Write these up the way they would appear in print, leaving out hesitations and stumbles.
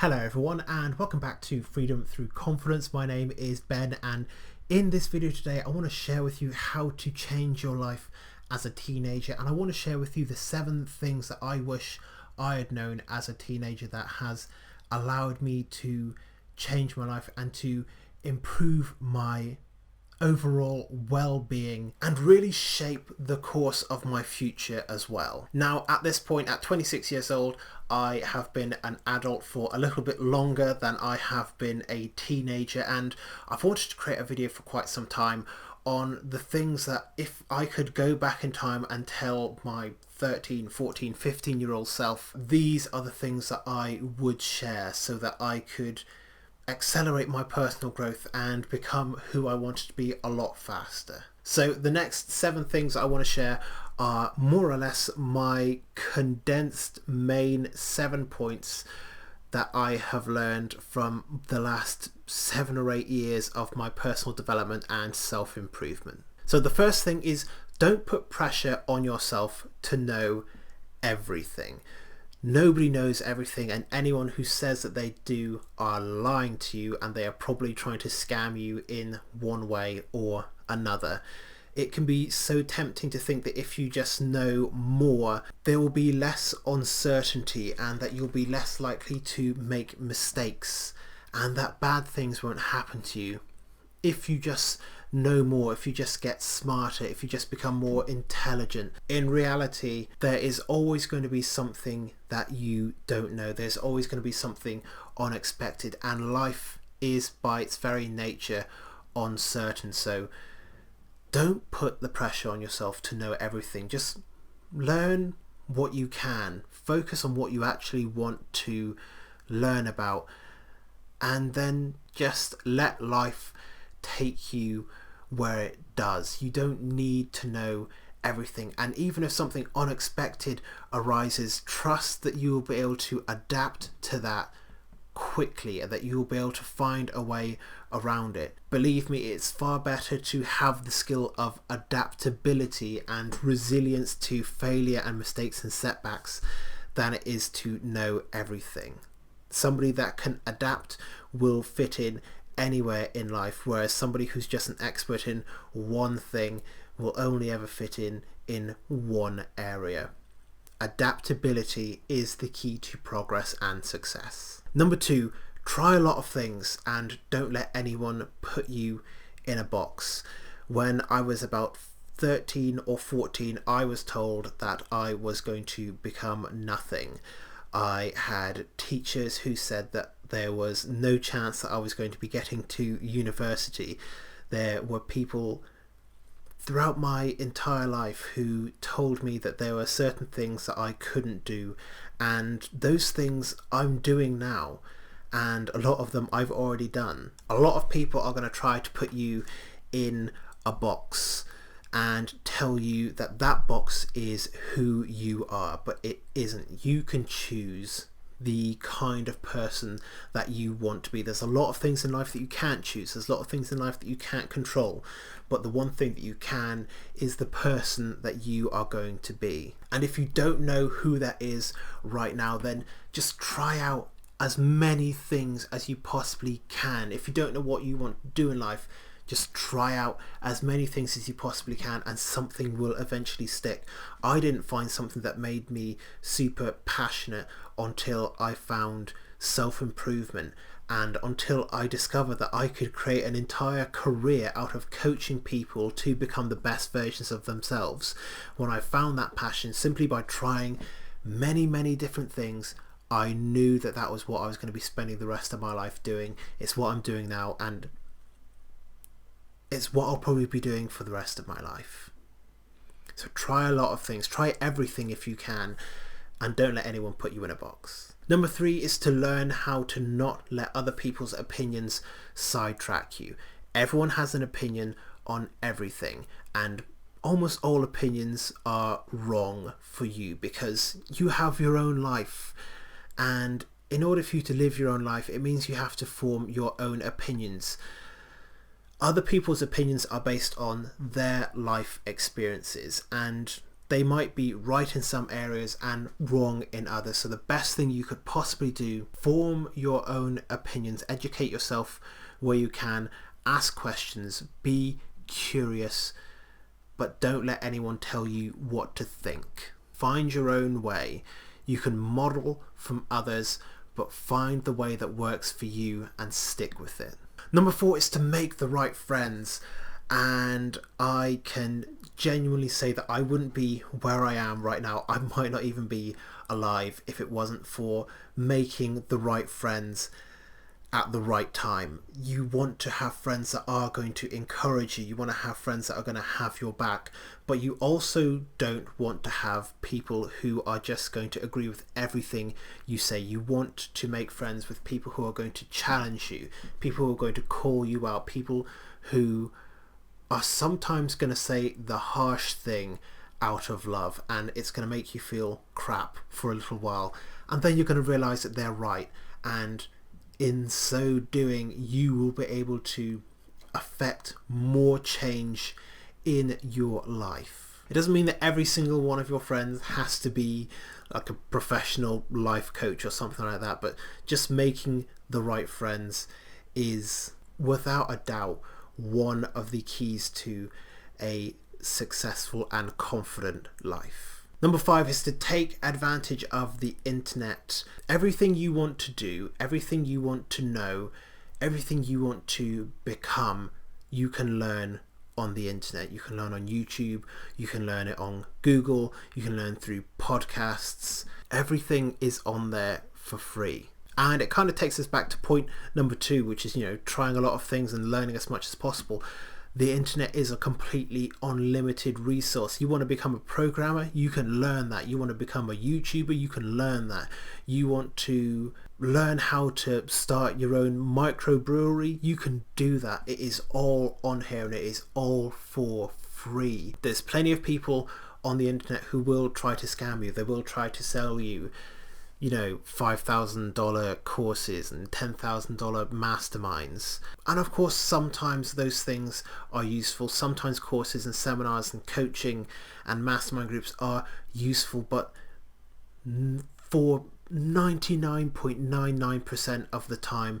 Hello everyone and welcome back to Freedom Through Confidence. My name is Ben, and in this video today I want to share with you how to change your life as a teenager, and I want to share with you the 7 things that I wish I had known as a teenager that has allowed me to change my life and to improve my overall well-being and really shape the course of my future as well. Now at this point, at 26 years old, I have been an adult for a little bit longer than I have been a teenager, and I've wanted to create a video for quite some time on the things that if I could go back in time and tell my 13, 14, 15-year-old self, these are the things that I would share so that I could accelerate my personal growth and become who I wanted to be a lot faster. So the next 7 things I want to share are more or less my condensed main 7 points that I have learned from the last 7 or 8 years of my personal development and self-improvement. So the first thing is, don't put pressure on yourself to know everything. Nobody knows everything, and anyone who says that they do are lying to you, and they are probably trying to scam you in one way or another. It can be so tempting to think that if you just know more, there will be less uncertainty and that you'll be less likely to make mistakes and that bad things won't happen to you. If you just know more, if you just get smarter, if you just become more intelligent. In reality, there is always going to be something that you don't know. There's always going to be something unexpected, and life is by its very nature uncertain. So don't put the pressure on yourself to know everything. Just learn what you can. Focus on what you actually want to learn about, and then just let life take you where it does. You don't need to know everything, and even if something unexpected arises, trust that you will be able to adapt to that quickly and that you will be able to find a way around it. Believe me, it's far better to have the skill of adaptability and resilience to failure and mistakes and setbacks than it is to know everything. Somebody that can adapt will fit in anywhere in life, whereas somebody who's just an expert in one thing will only ever fit in one area. Adaptability is the key to progress and success. Number 2, try a lot of things and don't let anyone put you in a box. When I was about 13 or 14, I was told that I was going to become nothing. I had teachers who said that there was no chance that I was going to be getting to university. There were people throughout my entire life who told me that there were certain things that I couldn't do, and those things I'm doing now, and a lot of them I've already done. A lot of people are going to try to put you in a box and tell you that that box is who you are, but it isn't. You can choose the kind of person that you want to be. There's a lot of things in life that you can't choose. There's a lot of things in life that you can't control, but the one thing that you can is the person that you are going to be. And if you don't know who that is right now, then just try out as many things as you possibly can. If you don't know what you want to do in life, just try out as many things as you possibly can, and something will eventually stick. I didn't find something that made me super passionate until I found self-improvement, and until I discovered that I could create an entire career out of coaching people to become the best versions of themselves. When I found that passion simply by trying many different things, I knew that that was what I was going to be spending the rest of my life doing. It's what I'm doing now, and it's what I'll probably be doing for the rest of my life. So try a lot of things, try everything if you can, and don't let anyone put you in a box. Number 3 is to learn how to not let other people's opinions sidetrack you. Everyone has an opinion on everything, and almost all opinions are wrong for you because you have your own life, and in order for you to live your own life, it means you have to form your own opinions. Other people's opinions are based on their life experiences, and they might be right in some areas and wrong in others. So the best thing you could possibly do, form your own opinions, educate yourself where you can, ask questions, be curious, but don't let anyone tell you what to think. Find your own way. You can model from others, but find the way that works for you and stick with it. Number 4 is to make the right friends. And I can genuinely say that I wouldn't be where I am right now. I might not even be alive if it wasn't for making the right friends at the right time. You want to have friends that are going to encourage you. You want to have friends that are going to have your back, but you also don't want to have people who are just going to agree with everything you say. You want to make friends with people who are going to challenge you, people who are going to call you out, people who are sometimes going to say the harsh thing out of love, and it's going to make you feel crap for a little while, and then you're going to realize that they're right, and in so doing you will be able to affect more change in your life. It doesn't mean that every single one of your friends has to be like a professional life coach or something like that, but just making the right friends is without a doubt one of the keys to a successful and confident life. Number 5 is to take advantage of the internet. Everything you want to do, everything you want to know, everything you want to become, you can learn on the internet. You can learn on YouTube, you can learn it on Google, you can learn through podcasts. Everything is on there for free. And it kind of takes us back to point number 2, which is, trying a lot of things and learning as much as possible. The internet is a completely unlimited resource. You want to become a programmer, you can learn that. You want to become a YouTuber, you can learn that. You want to learn how to start your own microbrewery, you can do that. It is all on here and it is all for free. There's plenty of people on the internet who will try to scam you. They will try to sell you $5,000 courses and $10,000 masterminds. And of course, sometimes those things are useful. Sometimes courses and seminars and coaching and mastermind groups are useful, but for 99.99% of the time,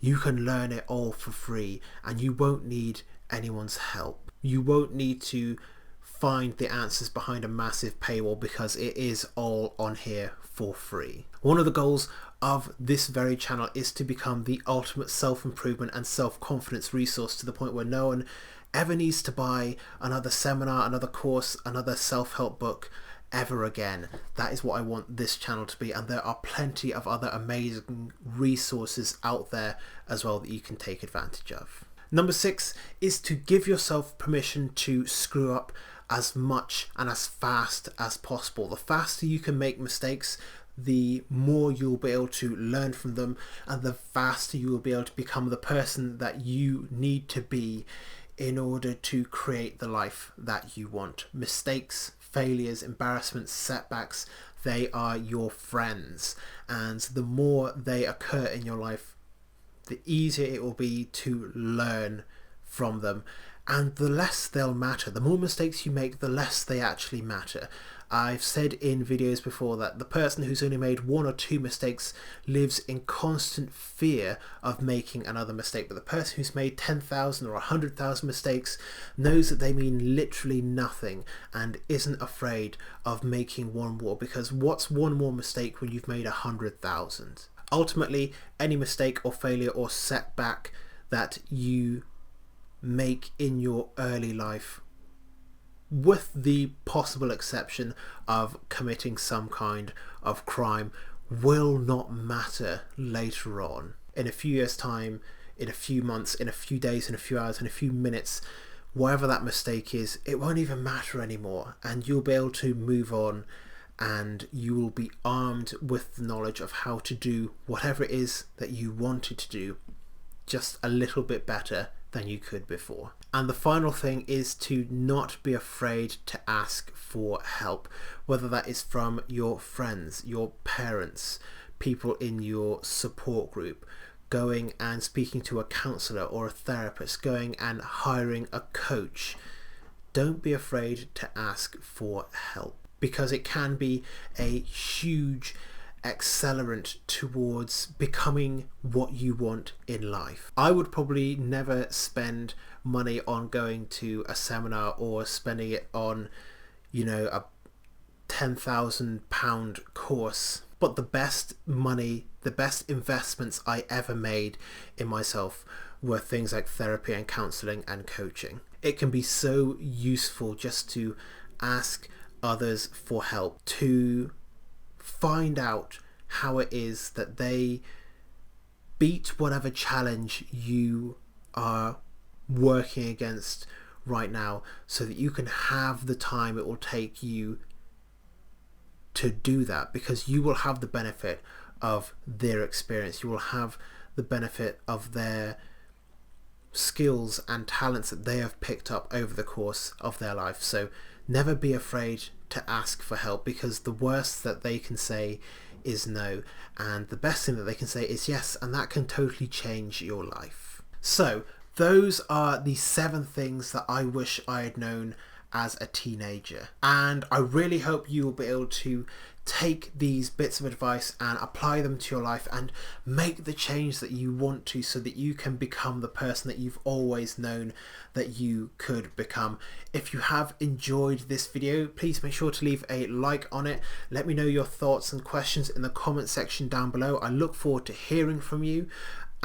you can learn it all for free and you won't need anyone's help. You won't need to find the answers behind a massive paywall because it is all on here for free. One of the goals of this very channel is to become the ultimate self-improvement and self-confidence resource, to the point where no one ever needs to buy another seminar, another course, another self-help book ever again. That is what I want this channel to be, and there are plenty of other amazing resources out there as well that you can take advantage of. Number 6 is to give yourself permission to screw up as much and as fast as possible. The faster you can make mistakes, the more you'll be able to learn from them, and the faster you will be able to become the person that you need to be in order to create the life that you want. Mistakes, failures, embarrassments, setbacks, they are your friends, and the more they occur in your life, the easier it will be to learn from them, and the less they'll matter. The more mistakes you make, the less they actually matter. I've said in videos before that the person who's only made 1 or 2 mistakes lives in constant fear of making another mistake, but the person who's made 10,000 or 100,000 mistakes knows that they mean literally nothing and isn't afraid of making one more, because what's one more mistake when you've made 100,000? Ultimately, any mistake or failure or setback that you make in your early life, with the possible exception of committing some kind of crime, will not matter later on. In a few years' time, in a few months, in a few days, in a few hours, in a few minutes, whatever that mistake is, it won't even matter anymore, and you'll be able to move on, and you will be armed with the knowledge of how to do whatever it is that you wanted to do just a little bit better than you could before. And the final thing is to not be afraid to ask for help, whether that is from your friends, your parents, people in your support group, going and speaking to a counselor or a therapist, going and hiring a coach. don't be afraid to ask for help, because it can be a huge accelerant towards becoming what you want in life. I would probably never spend money on going to a seminar or spending it on, a £10,000 course. But the best money, the best investments I ever made in myself were things like therapy and counseling and coaching. It can be so useful just to ask others for help, to find out how it is that they beat whatever challenge you are working against right now, so that you can have the time it will take you to do that, because you will have the benefit of their experience. You will have the benefit of their skills and talents that they have picked up over the course of their life. So never be afraid to ask for help, because the worst that they can say is no, and the best thing that they can say is yes, and that can totally change your life. So those are the 7 things that I wish I had known as a teenager, and I really hope you will be able to take these bits of advice and apply them to your life and make the change that you want to, so that you can become the person that you've always known that you could become. If you have enjoyed this video, please make sure to leave a like on it. Let me know your thoughts and questions in the comment section down below. I look forward to hearing from you.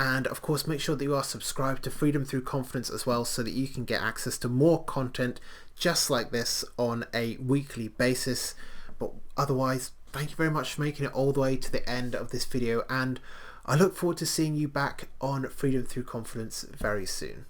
And of course, make sure that you are subscribed to Freedom Through Confidence as well, so that you can get access to more content just like this on a weekly basis. But otherwise, thank you very much for making it all the way to the end of this video, and I look forward to seeing you back on Freedom Through Confidence very soon.